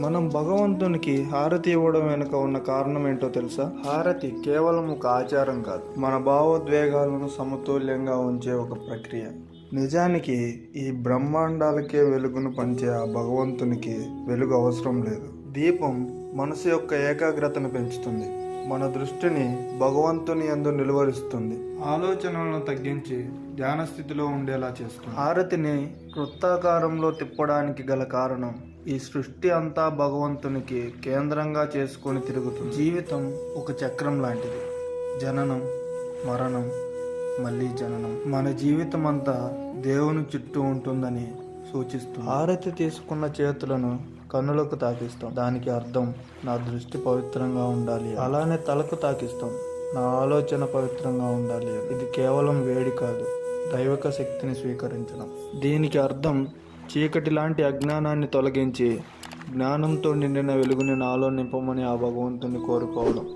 మనం భగవంతునికి హారతి ఇవ్వడం వెనుక ఉన్న కారణం ఏంటో తెలుసా? హారతి కేవలం ఒక ఆచారం కాదు, మన భావోద్వేగాలను సమతుల్యంగా ఉంచే ఒక ప్రక్రియ. నిజానికి ఈ బ్రహ్మాండాలకే వెలుగును పంచే ఆ భగవంతునికి వెలుగు అవసరం లేదు. దీపం మనసు యొక్క ఏకాగ్రతను పెంచుతుంది, మన దృష్టిని భగవంతుని యందు నిలువరిస్తుంది, ఆలోచనలను తగ్గించి ధ్యాన స్థితిలో ఉండేలా చేస్తుంది. హారతిని వృత్తాకారంలో తిప్పడానికి గల కారణం, ఈ సృష్టి అంతా భగవంతునికి కేంద్రంగా చేసుకొని తిరుగుతుంది. జీవితం ఒక చక్రం లాంటిది. జననం, మరణం, మళ్ళీ జననం. మన జీవితం అంతా దేవుని చుట్టూ ఉంటుందని సూచిస్తుంది. హారతి తీసుకున్న చేతులను కన్నులకు తాకిస్తాం, దానికి అర్థం నా దృష్టి పవిత్రంగా ఉండాలి. అలానే తలకు తాకిస్తాం, నా ఆలోచన పవిత్రంగా ఉండాలి. ఇది కేవలం వేడి కాదు, దైవిక శక్తిని స్వీకరించడం. దీనికి అర్థం చీకటి లాంటి అజ్ఞానాన్ని తొలగించి జ్ఞానంతో నిండిన వెలుగుని నాలో నింపమని ఆ భగవంతుని కోరుకోవడం.